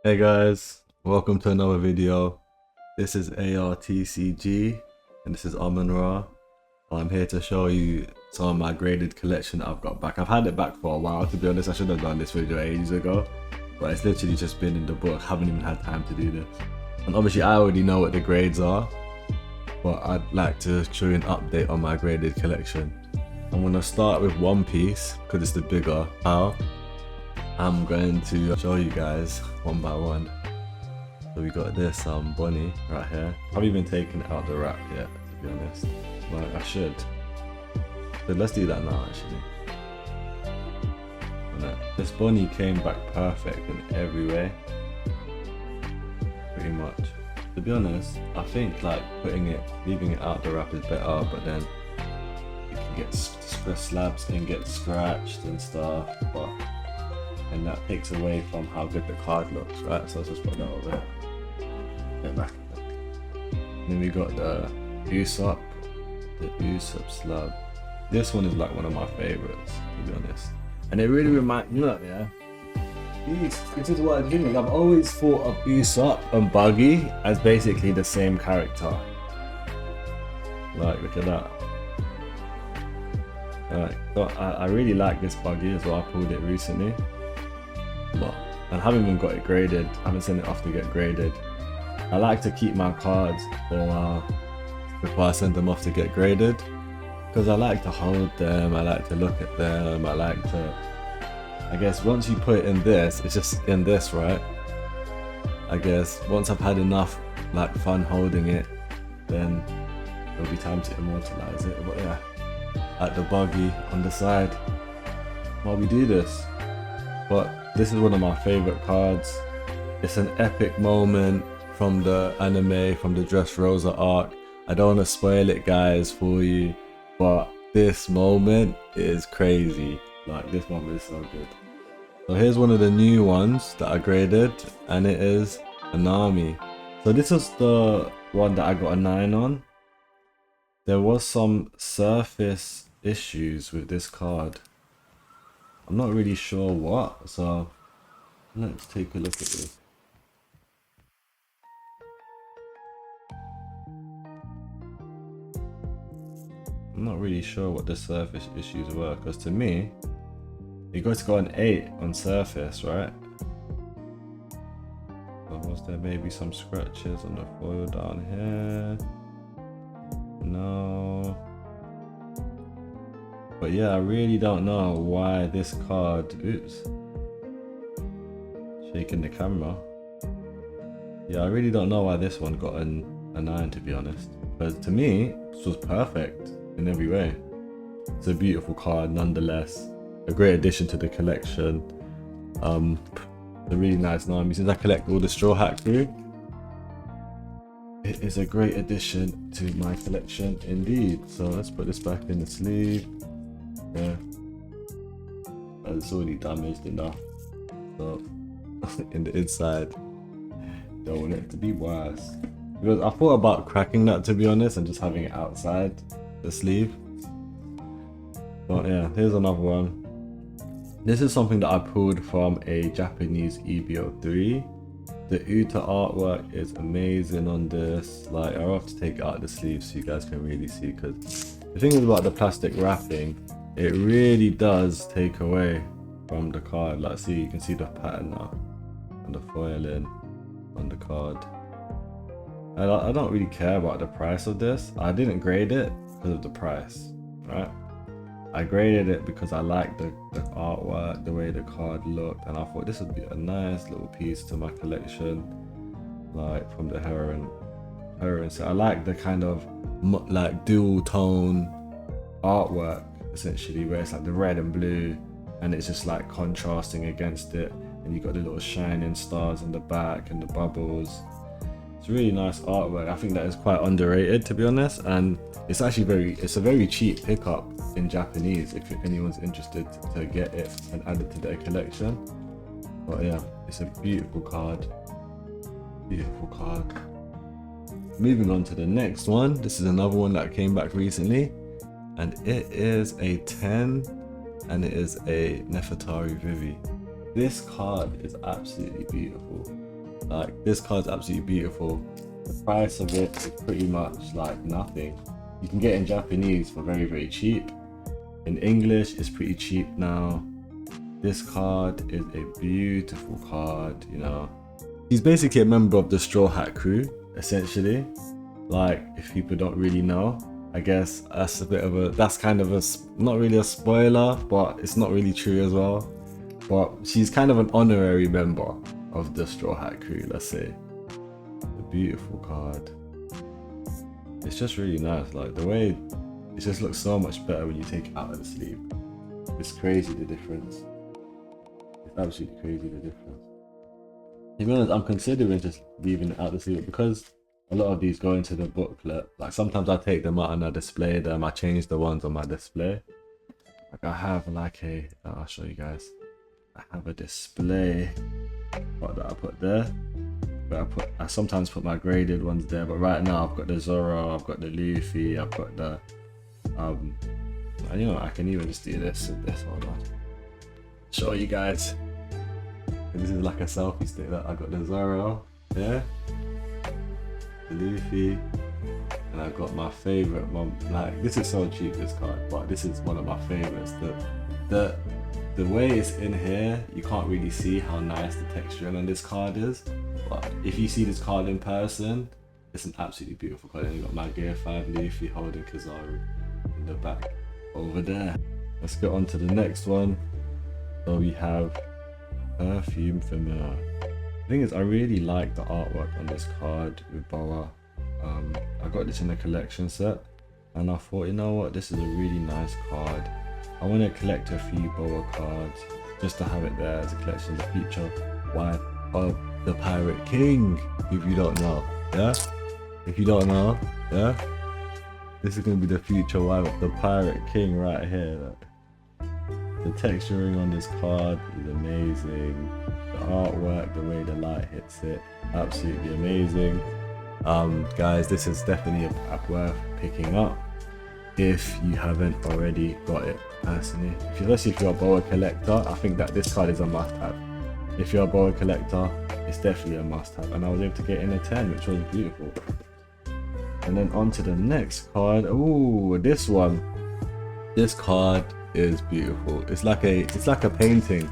Hey guys, welcome to another video. This is ARTCG and this is Amun Ra. I'm here to show you some of my graded collection that I've got back. I've had it back for a while, to be honest. I should have done this video ages ago, but it's literally just been in the book. Haven't even had time to do this. And obviously I already know what the grades are, but I'd like to show you an update on my graded collection. I'm gonna start with One Piece because it's the bigger pile. I'm going to show you guys one by one. So we got this bunny right here. I haven't even taken it out the wrap yet, to be honest. Like I should. So let's do that now actually. And this bunny came back perfect in every way. Pretty much. To be honest, I think like leaving it out the wrap is better, but then it can get slabs can get scratched and stuff, and that takes away from how good the card looks, right? So let's just put that over there. Get back. Then we got the Usopp slab. This one is like one of my favorites, to be honest. And it really reminds me, look, yeah. This is what I'm doing. I've always thought of Usopp and Buggy as basically the same character. Like, look at that. Alright, so I really like this Buggy as well. I pulled it recently. But I haven't even got it graded. I haven't sent it off to get graded. I like to keep my cards for a while before I send them off to get graded, because I like to hold them, I like to look at them, I guess once you put it in this, it's just in this, right? I guess once I've had enough like fun holding it, then there'll be time to immortalize it. But yeah, at the Buggy on the side while we do this. But this is one of my favorite cards. It's an epic moment from the anime, from the Dressrosa arc. I don't want to spoil it, guys, for you, but this moment is crazy. Like, this moment is so good. So here's one of the new ones that I graded, and it is Anami. So this was the one that I got a 9 on. There was some surface issues with this card. I'm not really sure what, so let's take a look at this. I'm not really sure what the surface issues were, because to me, you got to go an 8 on surface, right? So was there maybe some scratches on the foil down here? No. But yeah, I really don't know why this card, oops, shaking the camera. Yeah, I really don't know why this one got a 9, to be honest. Because to me, this was perfect in every way. It's a beautiful card nonetheless. A great addition to the collection. A really nice Nami. Since I collect all the Straw Hat crew, it is a great addition to my collection indeed. So let's put this back in the sleeve. Yeah, it's already damaged enough. So in the inside, don't want it to be worse. Because I thought about cracking that, to be honest, and just having it outside the sleeve. But yeah, here's another one. This is something that I pulled from a Japanese EBO3. The Uta artwork is amazing on this. Like, I'll have to take it out of the sleeve so you guys can really see, because the thing is about the plastic wrapping, it really does take away from the card. Like, see, you can see the pattern now and the foiling on the card. And I don't really care about the price of this. I didn't grade it because of the price, right? I graded it because I liked the artwork, the way the card looked, and I thought this would be a nice little piece to my collection, like from the heroine. So I like the kind of like dual tone artwork, essentially, where it's like the red and blue, and it's just like contrasting against it, and you got the little shining stars in the back and the bubbles. It's really nice artwork. I think that is quite underrated, to be honest, and it's actually it's a very cheap pickup in Japanese if anyone's interested to get it and add it to their collection. But yeah, it's a beautiful card. Beautiful card. Moving on to the next one. This is another one that came back recently, and it is a 10, and it is a Nefertari Vivi. This card is absolutely beautiful. Like, this card's absolutely beautiful. The price of it is pretty much like nothing. You can get it in Japanese for very, very cheap. In English, it's pretty cheap now. This card is a beautiful card, you know. He's basically a member of the Straw Hat crew, essentially. Like, if people don't really know, I guess that's kind of a, not really a spoiler, but it's not really true as well. But she's kind of an honorary member of the Straw Hat crew, let's say. A beautiful card. It's just really nice, like the way it just looks so much better when you take it out of the sleeve. It's crazy the difference. It's absolutely crazy the difference. To be honest, I'm considering just leaving it out of the sleeve because a lot of these go into the booklet. Like sometimes I take them out and I display them. I change the ones on my display. Like I have like I'll show you guys. I have a display that I put there. But I sometimes put my graded ones there. But right now I've got the Zoro, I've got the Luffy, I've got the and you know I can even just do this with this. Hold on. Show you guys. This is like a selfie stick that I got the Zoro, yeah, the Luffy, and I've got my favorite one. Like this is so cheap, this card, but this is one of my favorites. The way it's in here, you can't really see how nice the texturing on this card is. But if you see this card in person, it's an absolutely beautiful card. And you got my Gear 5 Luffy holding Kizaru in the back over there. Let's get on to the next one. So we have Perfume Familiar. The thing is, I really like the artwork on this card with Boa. I got this in a collection set, and I thought, you know what, this is a really nice card. I want to collect a few Boa cards just to have it there as a collection. The future wife of the Pirate King, if you don't know, yeah? If you don't know, yeah? This is going to be the future wife of the Pirate King right here. Look. The texturing on this card is amazing. The artwork, the way the light hits it, absolutely amazing. Guys, this is definitely a pack worth picking up if you haven't already got it. Personally, especially if you're a Boa collector, I think that this card is a must-have. If you're a Boa collector, it's definitely a must-have, and I was able to get in a 10, which was beautiful. And then on to the next card. Ooh, this one. This card is beautiful. It's like a painting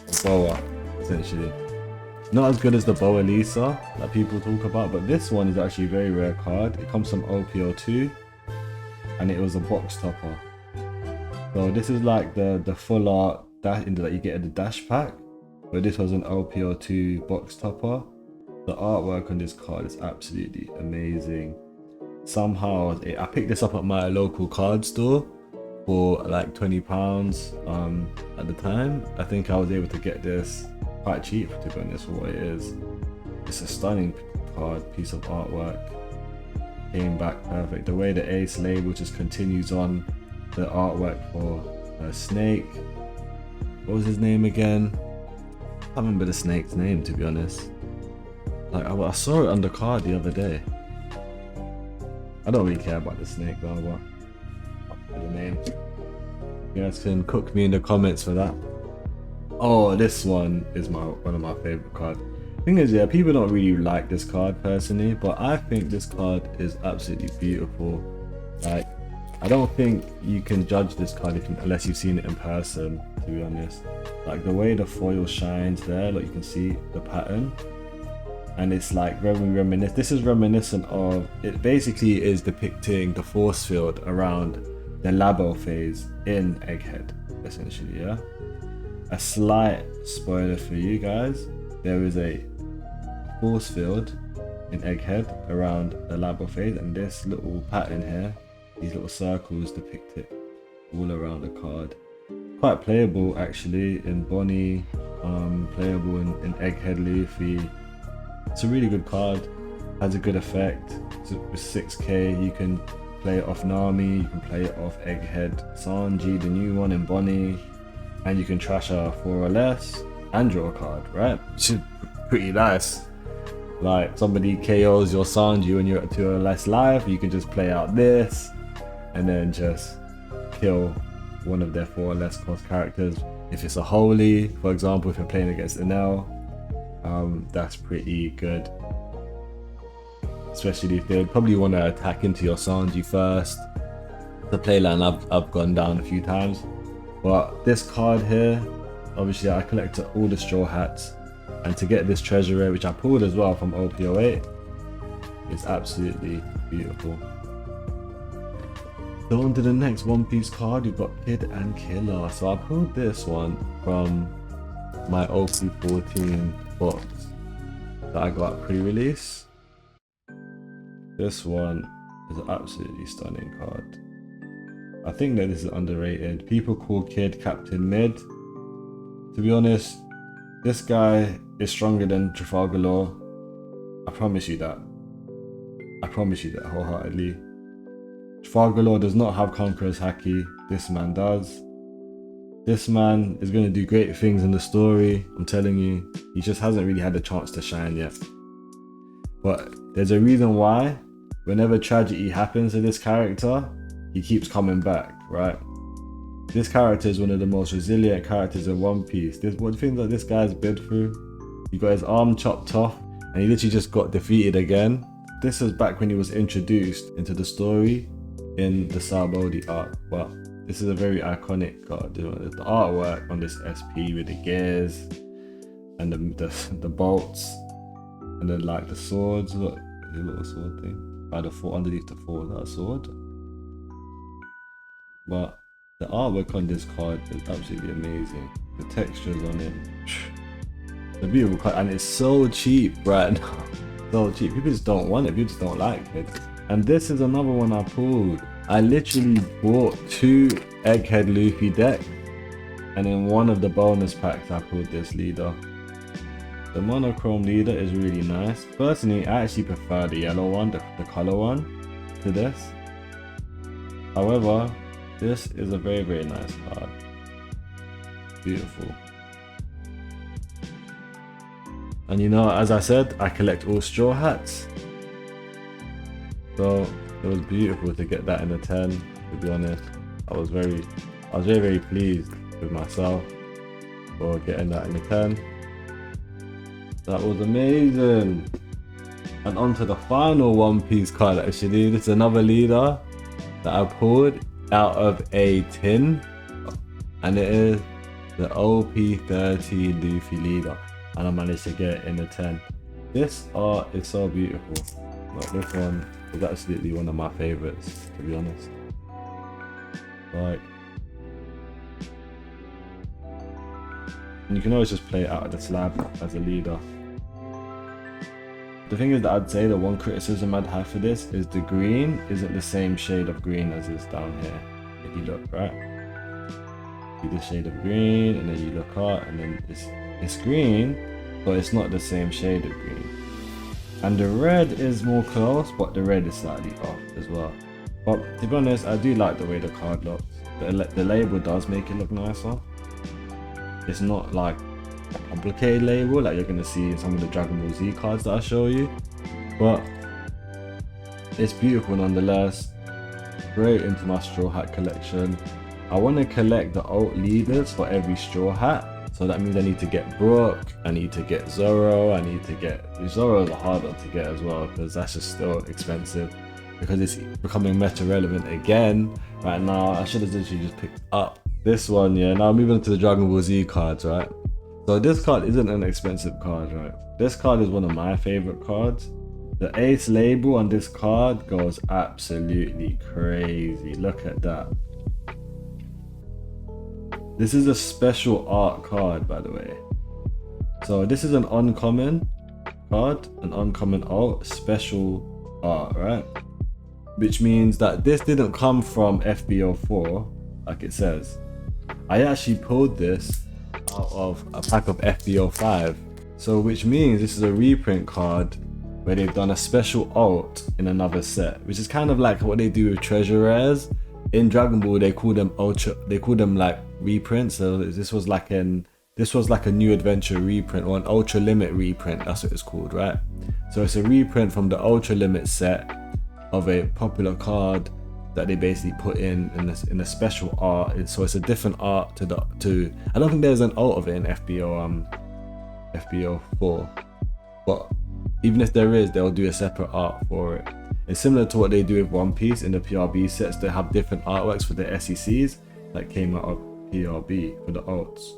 of Boa, essentially. Not as good as the Boa Lisa that people talk about, but this one is actually a very rare card. It comes from OPO2, and it was a box topper. So this is like the full art that you get at the dash pack, but this was an OPO2 box topper. The artwork on this card is absolutely amazing. Somehow I picked this up at my local card store for like £20 at the time. I think I was able to get this quite cheap, to be honest, for what it is. It's a stunning card, piece of artwork. Came back perfect. The way the Ace label just continues on the artwork for Snake. What was his name again? I can't remember the snake's name, to be honest. Like I saw it on the card the other day. I don't really care about the snake though, but the name. You guys can cook me in the comments for that. Oh, this one is one of my favorite cards. Thing is, yeah, people don't really like this card personally, but I think this card is absolutely beautiful. Like, I don't think you can judge this card unless you've seen it in person, to be honest. Like the way the foil shines there, like you can see the pattern, and it's like very reminiscent. This is reminiscent of, it basically is depicting the force field around the Labo phase in Egghead, essentially, yeah? A slight spoiler for you guys, there is a force field in Egghead around the Labo phase, and this little pattern here, these little circles depict it all around the card. Quite playable actually in Bonnie, playable in Egghead Luffy. It's a really good card, has a good effect. With 6k you can play it off Nami, you can play it off Egghead Sanji, the new one in Bonnie, and you can trash a 4 or less and draw a card, right? Which is pretty nice. Like somebody KOs your Sanji when you're at 2 or less life, you can just play out this and then just kill one of their 4 or less cost characters. If it's a holy, for example, if you're playing against Enel, that's pretty good. Especially if they probably want to attack into your Sanji first. The playline I've gone down a few times. But this card here, obviously I collected all the Straw Hats. And to get this treasure rare, which I pulled as well from OP08, is absolutely beautiful. So on to the next One Piece card, you've got Kid and Killer. So I pulled this one from my OP14 box that I got pre-release. This one is an absolutely stunning card. I think that this is underrated. People call Kid Captain Mid. To be honest, this guy is stronger than Trafalgar Law. I promise you that. I promise you that wholeheartedly. Trafalgar Law does not have Conqueror's Haki. This man does. This man is going to do great things in the story. I'm telling you. He just hasn't really had a chance to shine yet. But there's a reason why. Whenever tragedy happens to this character, he keeps coming back, right? This character is one of the most resilient characters in One Piece. What things that this guy's been through. He got his arm chopped off and he literally just got defeated again. This was back when he was introduced into the story in the Sabaody arc. But this is a very iconic card. The artwork on this SP with the gears and the bolts and then like the swords. Look, the little sword thing. By the foot underneath the foot, that sword. But the artwork on this card is absolutely amazing. The textures on it, the beautiful card, and it's so cheap right now. So cheap. People just don't want it. People just don't like it. And this is another one I pulled. I literally bought 2 Egghead Luffy decks, and in one of the bonus packs I pulled this leader. The monochrome leader is really nice. Personally, I actually prefer the yellow one, the color one, to this. However, this is a very, very nice card. Beautiful. And you know, as I said, I collect all Straw Hats. So it was beautiful to get that in a 10, to be honest. I was very, very pleased with myself for getting that in a 10. That was amazing. And on to the final One Piece card actually. This is another leader that I pulled out of a tin. And it is the OP30 Luffy leader. And I managed to get it in a 10. This art is so beautiful. Like, this one is absolutely one of my favorites, to be honest. Like, and you can always just play it out of the slab as a leader. The thing is that I'd say the one criticism I'd have for this is the green isn't the same shade of green as is down here. If you look, right? See the shade of green, and then you look up, and then it's green, but it's not the same shade of green. And the red is more close, but the red is slightly off as well. But to be honest, I do like the way the card looks. The label does make it look nicer. It's not like a complicated label like you're gonna see in some of the Dragon Ball Z cards that I show you, but it's beautiful nonetheless. Great into my Straw Hat collection. I want to collect the alt leaders for every Straw Hat, so that means I need to get Brook, I need to get Zoro, I need to get Zoro's a hard one to get as well because that's just still expensive because it's becoming meta relevant again right now. I should have literally just picked up this one. Yeah, now moving on to the Dragon Ball Z cards, right? So this card isn't an expensive card, right? This card is one of my favorite cards. The Ace label on this card goes absolutely crazy. Look at that. This is a special art card, by the way. So this is an uncommon card, an uncommon alt, special art, right? Which means that this didn't come from FBO4, like it says. I actually pulled this out of a pack of FBO5. So which means this is a reprint card where they've done a special alt in another set, which is kind of like what they do with treasure rares. In Dragon Ball they call them ultra, they call them like reprints. So this was like a new adventure reprint or an ultra limit reprint, that's what it's called, right? So it's a reprint from the ultra limit set of a popular card that they basically put in a special art. So it's a different art to I don't think there's an alt of it in FBO FBO4. But even if there is, they'll do a separate art for it. It's similar to what they do with One Piece in the PRB sets. They have different artworks for the SECs that came out of PRB for the alts.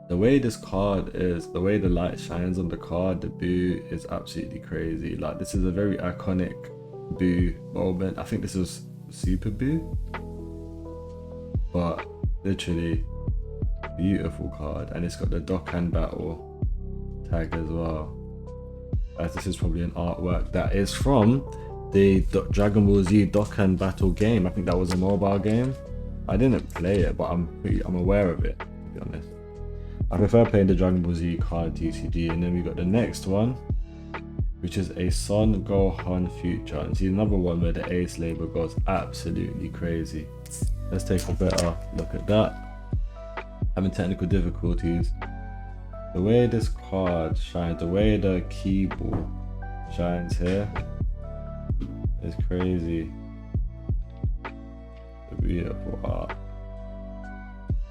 The way this card is, the way the light shines on the card, the Boo is absolutely crazy. Like, this is a very iconic Boo moment. I think this is Super Boo, but literally beautiful card. And it's got the Dokkan Battle tag as well, as this is probably an artwork that is from the Dragon Ball Z Dokkan Battle game. I think that was a mobile game. I didn't play it, but I'm aware of it, to be honest. I prefer playing the Dragon Ball Z card TCG. And then we got the next one, which is a Son Gohan Future. And see, another one where the Ace label goes absolutely crazy. Let's take a better look at that. Having technical difficulties. The way this card shines, the way the keyboard shines here is crazy. The beautiful art,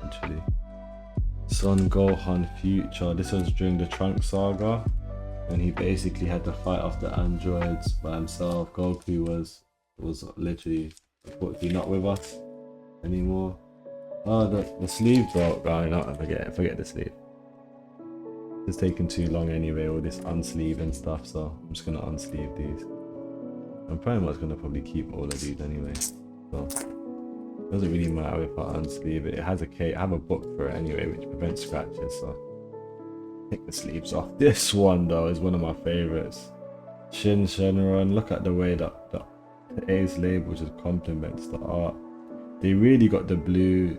actually. Son Gohan Future. This was during the Trunks saga, and he basically had to fight off the androids by himself. Goku was literally unfortunately not with us anymore. Oh, the sleeve broke. Oh, no, forget the sleeve. It's taking too long anyway, all this unsleeve and stuff, so I'm just gonna unsleeve these. I'm pretty much gonna probably keep all of these anyway, so it doesn't really matter if I unsleeve it. It has a case, I have a book for it anyway, which prevents scratches, so take the sleeves off. This one though is one of my favorites. Shin Shenron. Look at the way that the Ace label just complements the art. They really got the blue,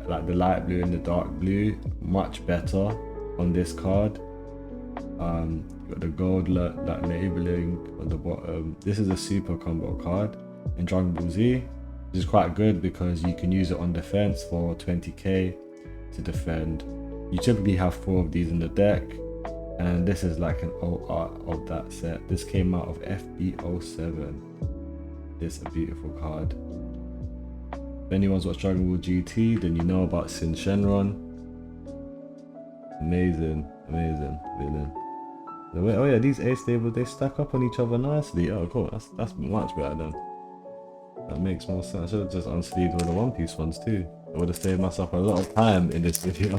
like the light blue and the dark blue, much better on this card. Got the gold that labeling on the bottom. This is a super combo card in Dragon Ball Z, which is quite good because you can use it on defense for 20k to defend. You typically have 4 of these in the deck, and this is like an old art of that set. This came out of FBO7. This is a beautiful card. If anyone's watched Dragon Ball GT, then you know about Shin Shenron. Amazing villain. Oh yeah, these Ace stables, they stack up on each other nicely. Oh cool, that's much better then. That makes more sense. I should have just unsleeved all the One Piece ones too. I would have saved myself a lot of time in this video,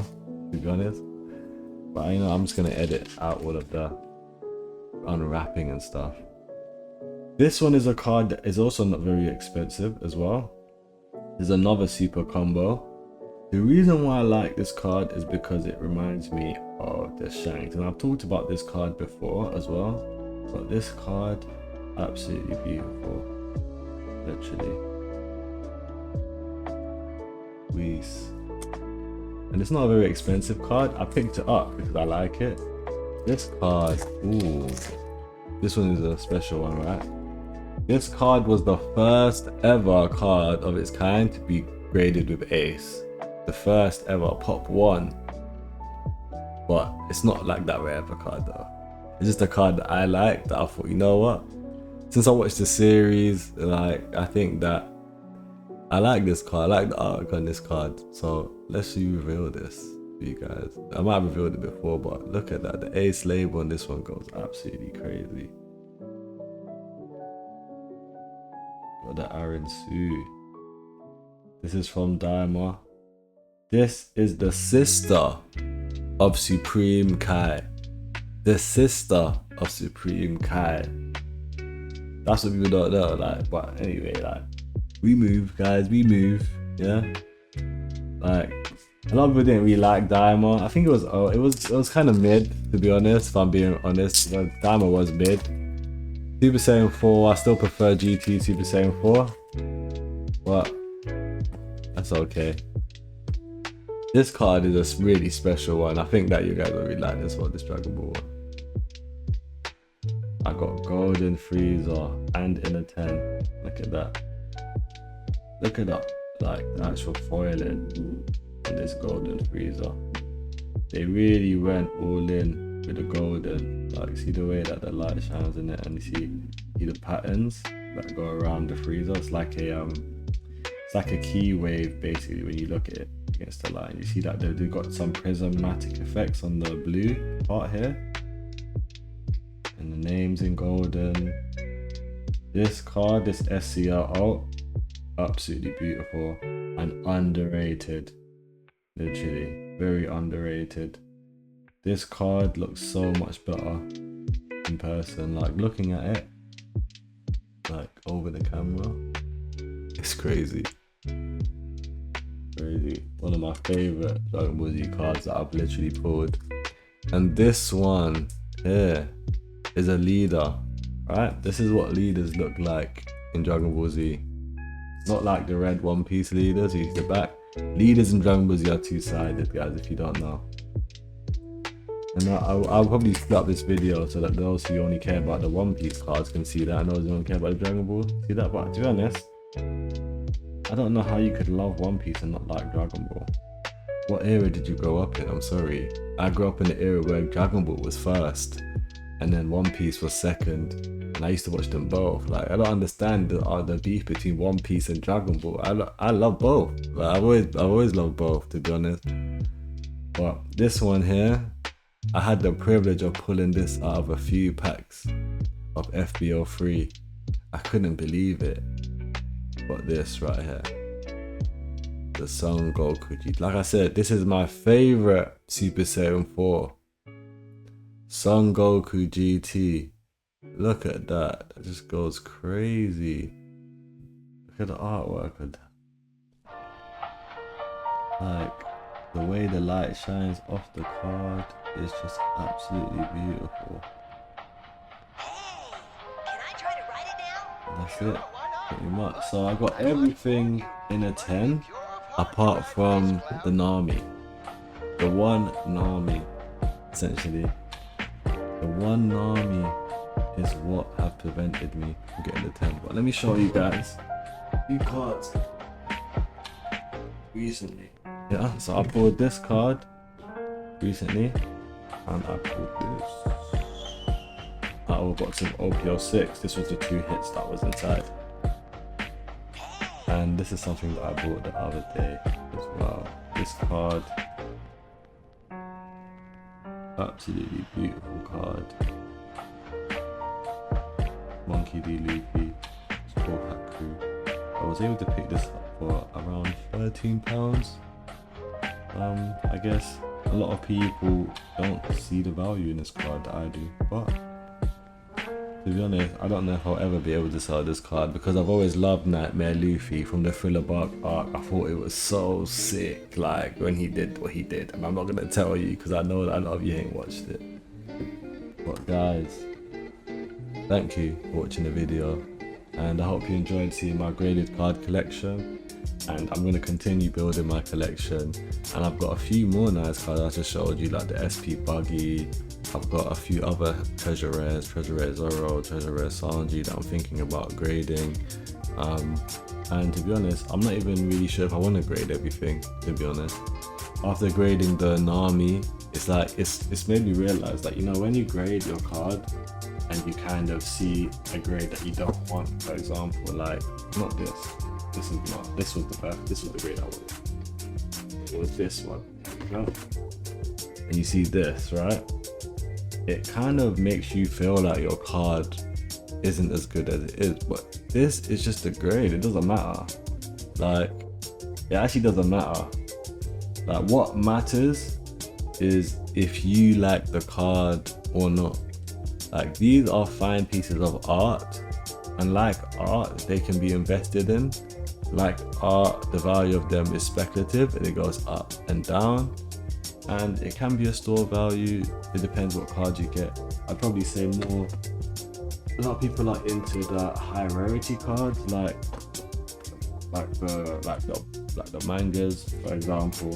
to be honest. But I'm just gonna edit out all of the unwrapping and stuff. This one is a card that is also not very expensive as well. There's another super combo. The reason why I like this card is because it reminds me of the Shanks, and I've talked about this card before as well, but this card, absolutely beautiful, literally. Whis. And it's not a very expensive card. I picked it up because I like it. This card, ooh, this one is a special one, right? This card was the first ever card of its kind to be graded with Ace. The first ever pop 1, but it's not like that rare of a card though. It's just a card that I like, that I thought, you know what, since I watched the series, like, I think that I like this card, I like the art on this card, so let's reveal this for you guys. I might have revealed it before, but look at that, the Ace label on this one goes absolutely crazy. Got the Aaron Sue. This is from Daima. This is the sister of Supreme Kai. The sister of Supreme Kai. That's what people don't know, like, but anyway, like, we move, guys, we move, yeah? Like, a lot of people didn't really like Daima. I think it was kind of mid, to be honest, if I'm being honest. Daima was mid. Super Saiyan 4, I still prefer GT Super Saiyan 4, but that's okay. This card is a really special one. I think that you guys will really like this one, this Dragon Ball one. I got Golden Freezer and Inner 10. Look at that. Look at that, like the actual foiling on this Golden Freezer. They really went all in with the golden. Like, see the way that the light shines in it, and you see the patterns that go around the freezer. It's like a key wave basically when you look at it. against the light. You see that they've got some prismatic effects on the blue part here, and the names in golden. This card, this SCR alt, absolutely beautiful and underrated. Literally, very underrated. This card looks so much better in person. Like looking at it, like over the camera, it's crazy. Crazy. One of my favorite Dragon Ball Z cards that I've literally pulled. And this one here is a leader, right? This is what leaders look like in Dragon Ball Z. Not like the red One Piece leaders, you see the back. Leaders in Dragon Ball Z are two-sided, guys, if you don't know. And I'll probably split up this video so that those who only care about the One Piece cards can see that, and those who don't care about the Dragon Ball see that. But to be honest, I don't know how you could love One Piece and not like Dragon Ball. What era did you grow up in? I'm sorry. I grew up in the era where Dragon Ball was first, and then One Piece was second. And I used to watch them both. Like, I don't understand the beef between One Piece and Dragon Ball. I love both. Like, I've always loved both, to be honest. But this one here, I had the privilege of pulling this out of a few packs of FBO3. I couldn't believe it. But this right here, the Son Goku GT. Like I said, this is my favorite Super Saiyan 4. Son Goku GT. Look at that. It just goes crazy. Look at the artwork. Like, the way the light shines off the card is just absolutely beautiful. Hey, can I try to write it now? That's it, pretty much. So I got everything in a 10 apart from the Nami. The one Nami, essentially. The one Nami is what have prevented me from getting the 10. But let me show you guys a few cards recently. Yeah, so I pulled this card recently, and I pulled this out of a box of OPO6. This was the 2 hits that was inside. And this is something that I bought the other day as well. This card, absolutely beautiful card. Monkey D. Luffy, Sport Crew. I was able to pick this up for around £13. I guess a lot of people don't see the value in this card that I do, but to be honest, I don't know if I'll ever be able to sell this card because I've always loved Nightmare Luffy from the Thriller Bark arc. I thought it was so sick, like when he did what he did, and I'm not gonna tell you because I know that a lot of you ain't watched it. But guys, thank you for watching the video, and I hope you enjoyed seeing my graded card collection. And I'm going to continue building my collection, and I've got a few more nice cards I just showed you, like the SP Buggy. I've got a few other treasure rares Zoro, treasure rare Sanji that I'm thinking about grading. And to be honest, I'm not even really sure if I want to grade everything, to be honest. After grading the Nami, it's like it's made me realize that, you know, when you grade your card and you kind of see a grade that you don't want, for example, like not this. This was the best. This was the grade I wanted. It was this one, you know? And you see this, right? It kind of makes you feel like your card isn't as good as it is, but this is just a grade. It doesn't matter. Like, it actually doesn't matter. Like, what matters is if you like the card or not. Like, these are fine pieces of art, and like art, they can be invested in. Like art, the value of them is speculative and it goes up and down, and it can be a store value. It depends what card you get. I'd probably say more, a lot of people are into the high rarity cards, like the mangas, for example,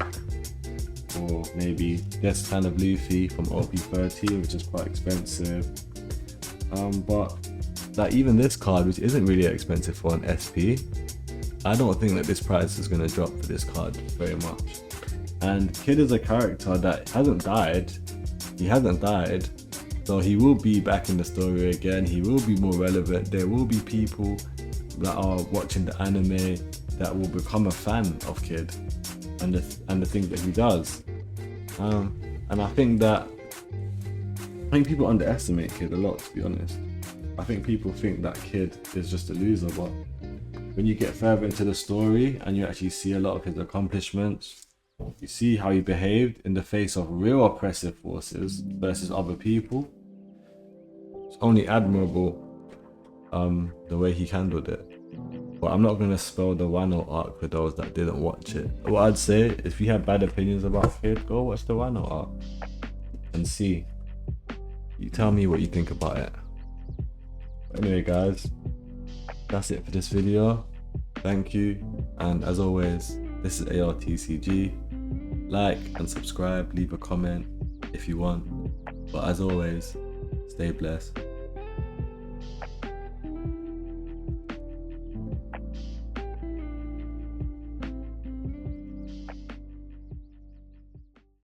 or maybe this kind of Luffy from OP30, which is quite expensive. But like even this card, which isn't really expensive for an SP, I don't think that this price is going to drop for this card very much. And Kid is a character that hasn't died. He hasn't died, so he will be back in the story again. He will be more relevant. There will be people that are watching the anime that will become a fan of Kid. and the things that he does. And I think people underestimate Kid a lot, to be honest. I think people think that Kid is just a loser, but when you get further into the story and you actually see a lot of his accomplishments, you see how he behaved in the face of real oppressive forces versus other people. It's only admirable the way he handled it. But I'm not going to spell the Wano arc for those that didn't watch it. What I'd say, if you have bad opinions about Kid, go watch the Wano arc and see. You tell me what you think about it. But anyway guys, that's it for this video. Thank you, and as always, this is ARTCG. Like and subscribe, leave a comment if you want. But as always, stay blessed.